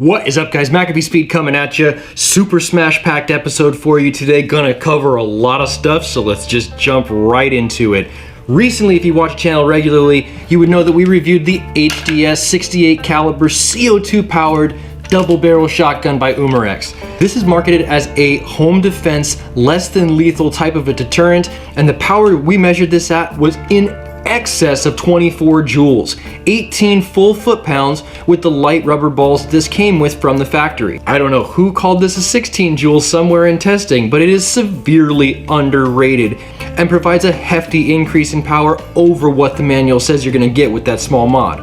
What is up, guys? McAfee Speed coming at you. Super smash packed episode for you today. Gonna cover a lot of stuff, so let's just jump right into it. Recently, if you watch the channel regularly, you would know that we reviewed the HDS 68 caliber CO2 powered double barrel shotgun by Umarex. This is marketed as a home defense, less than lethal type of a deterrent, and the power we measured this at was in excess of 24 joules, 18 full foot-pounds with the light rubber balls this came with from the factory. I don't know who called this a 16 joules somewhere in testing, but it is severely underrated and provides a hefty increase in power over what the manual says you're gonna get with that small mod.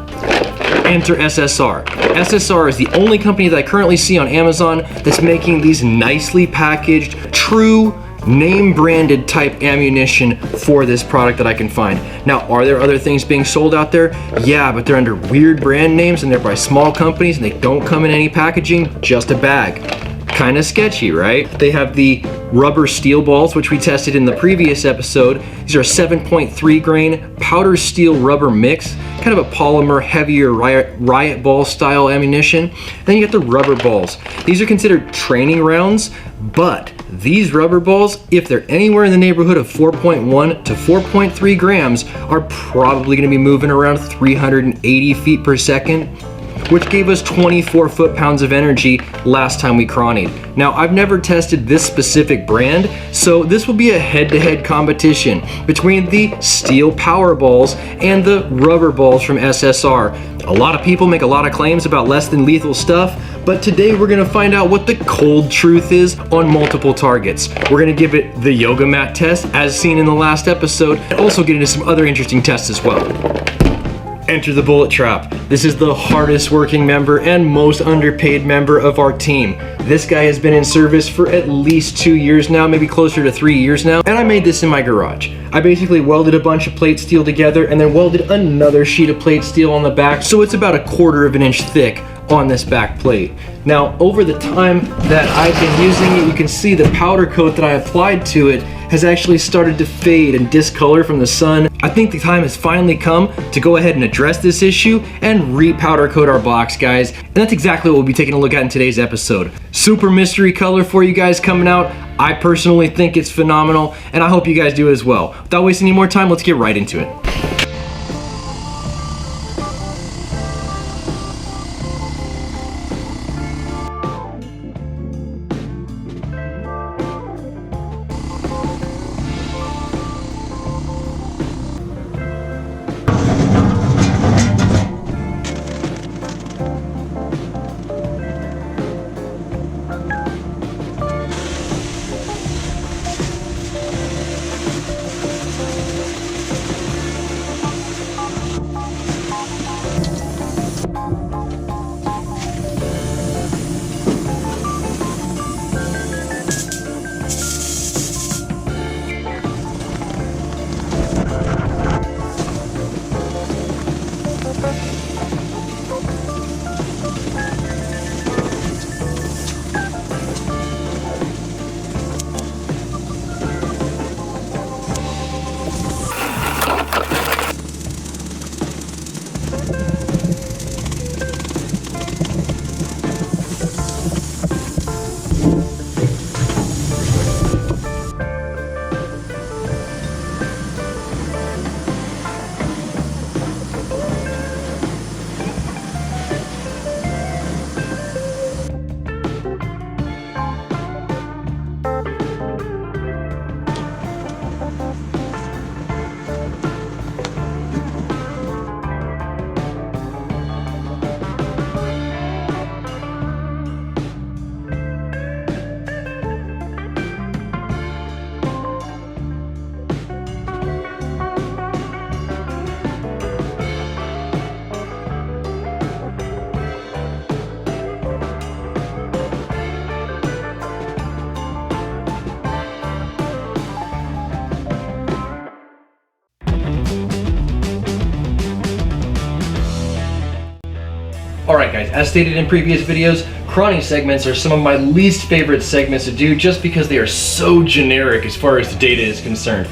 Enter SSR. SSR is the only company that I currently see on Amazon that's making these nicely packaged, true name branded type ammunition for this product that I can find. Now, are there other things being sold out there? Yeah, but they're under weird brand names and they're by small companies and they don't come in any packaging, just a bag. Kind of sketchy, right? They have the rubber steel balls, which we tested in the previous episode. These are 7.3 grain powder steel rubber mix, kind of a polymer heavier riot ball style ammunition. Then you get the rubber balls. These are considered training rounds, but these rubber balls, if they're anywhere in the neighborhood of 4.1 to 4.3 grams, are probably going to be moving around 380 feet per second, which gave us 24 foot-pounds of energy last time we chronied. Now, I've never tested this specific brand, so this will be a head-to-head competition between the steel power balls and the rubber balls from SSR. A lot of people make a lot of claims about less than lethal stuff, but today we're gonna find out what the cold truth is on multiple targets. We're gonna give it the yoga mat test as seen in the last episode, and also get into some other interesting tests as well. Enter the bullet trap. This is the hardest working member and most underpaid member of our team. This guy has been in service for at least 2 years now, maybe closer to 3 years now, and I made this in my garage. I basically welded a bunch of plate steel together and then welded another sheet of plate steel on the back, so it's about 1/4 of an inch thick on this back plate. Now, over the time that I've been using it, you can see the powder coat that I applied to it has actually started to fade and discolor from the sun. I think the time has finally come to go ahead and address this issue and re-powder coat our box, guys. And that's exactly what we'll be taking a look at in today's episode. Super mystery color for you guys coming out. I personally think it's phenomenal, and I hope you guys do as well. Without wasting any more time, let's get right into it. Alright guys, as stated in previous videos, chrony segments are some of my least favorite segments to do just because they are so generic as far as the data is concerned.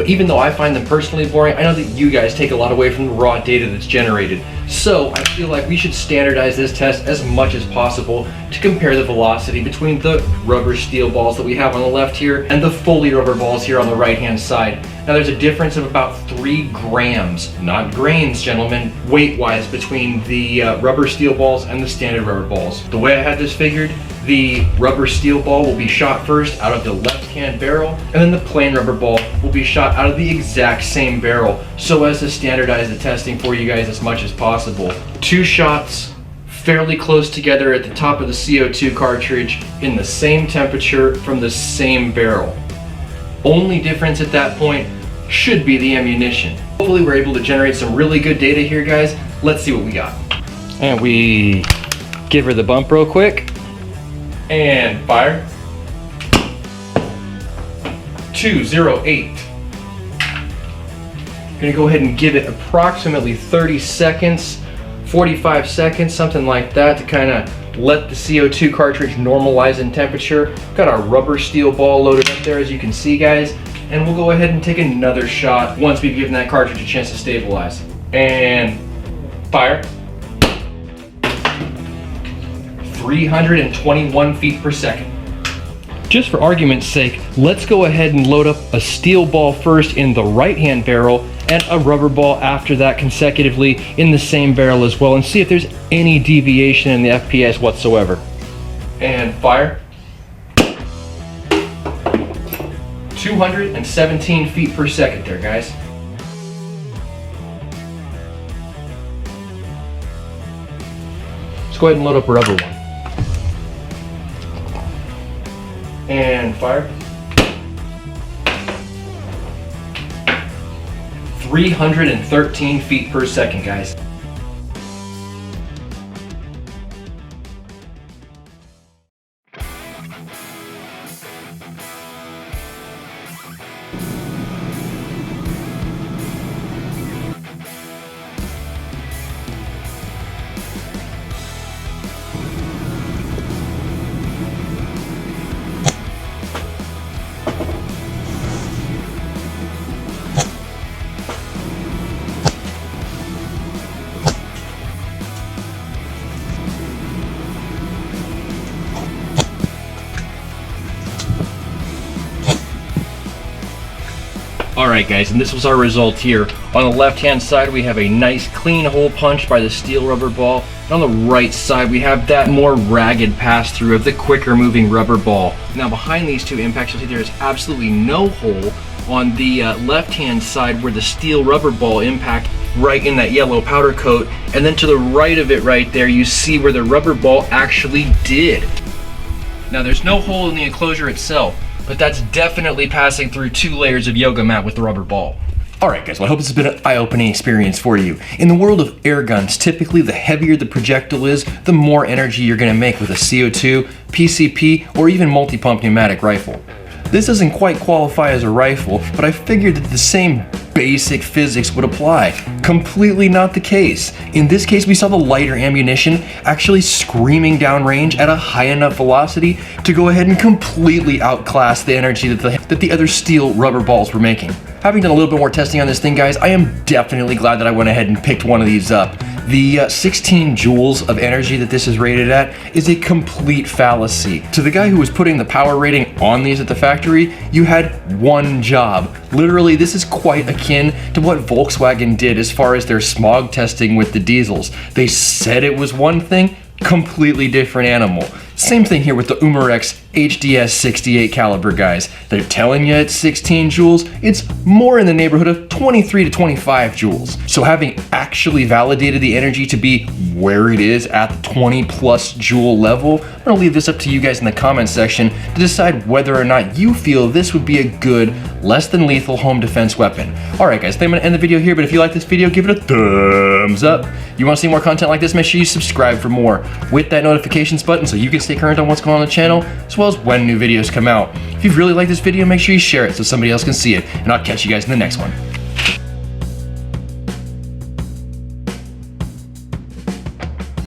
but even though I find them personally boring, I know that you guys take a lot away from the raw data that's generated. So I feel like we should standardize this test as much as possible to compare the velocity between the rubber steel balls that we have on the left here and the fully rubber balls here on the right hand side. Now there's a difference of about 3 grams, not grains, gentlemen, weight-wise between the rubber steel balls and the standard rubber balls. The way I had this figured, the rubber steel ball will be shot first out of the left-hand barrel, and then the plain rubber ball will be shot out of the exact same barrel, so as to standardize the testing for you guys as much as possible. 2 shots fairly close together at the top of the CO2 cartridge in the same temperature from the same barrel. Only difference at that point should be the ammunition. Hopefully we're able to generate some really good data here, guys. Let's see what we got. And we give her the bump real quick. And fire. 208. Gonna go ahead and give it approximately 30 seconds, 45 seconds, something like that, to kind of let the CO2 cartridge normalize in temperature. Got our rubber steel ball loaded up there, as you can see, guys. And we'll go ahead and take another shot once we've given that cartridge a chance to stabilize. And fire. 321 feet per second. Just for argument's sake, let's go ahead and load up a steel ball first in the right-hand barrel and a rubber ball after that consecutively in the same barrel as well, and see if there's any deviation in the FPS whatsoever. And fire. 217 feet per second there, guys. Let's go ahead and load up a rubber one. And fire. 313 feet per second, guys. Alright guys, and this was our result here. On the left hand side we have a nice clean hole punch by the steel rubber ball, and on the right side we have that more ragged pass through of the quicker moving rubber ball. Now behind these two impacts you'll see there is absolutely no hole on the left hand side where the steel rubber ball impact right in that yellow powder coat, and then to the right of it right there you see where the rubber ball actually did. Now there's no hole in the enclosure itself, but that's definitely passing through 2 layers of yoga mat with the rubber ball. Alright guys, well I hope this has been an eye-opening experience for you. In the world of air guns, typically the heavier the projectile is, the more energy you're going to make with a CO2, PCP, or even multi-pump pneumatic rifle. This doesn't quite qualify as a rifle, but I figured that the same basic physics would apply. Completely not the case. In this case, we saw the lighter ammunition actually screaming downrange at a high enough velocity to go ahead and completely outclass the energy that the other steel rubber balls were making. Having done a little bit more testing on this thing, guys, I am definitely glad that I went ahead and picked one of these up. The 16 joules of energy that this is rated at is a complete fallacy. To the guy who was putting the power rating on these at the factory, you had one job. Literally, this is quite akin to what Volkswagen did as far as their smog testing with the diesels. They said it was one thing, completely different animal. Same thing here with the Umarex HDS 68 caliber, guys. They're telling you it's 16 joules, it's more in the neighborhood of 23 to 25 joules. So having actually validated the energy to be where it is at the 20 plus joule level, I'm gonna leave this up to you guys in the comments section to decide whether or not you feel this would be a good, less than lethal home defense weapon. Alright guys, I think I'm gonna end the video here, but if you like this video, give it a thumbs up. You wanna see more content like this, make sure you subscribe for more with that notifications button so you can stay current on what's going on the channel, as well as when new videos come out. If you've really liked this video, make sure you share it so somebody else can see it, and I'll catch you guys in the next one.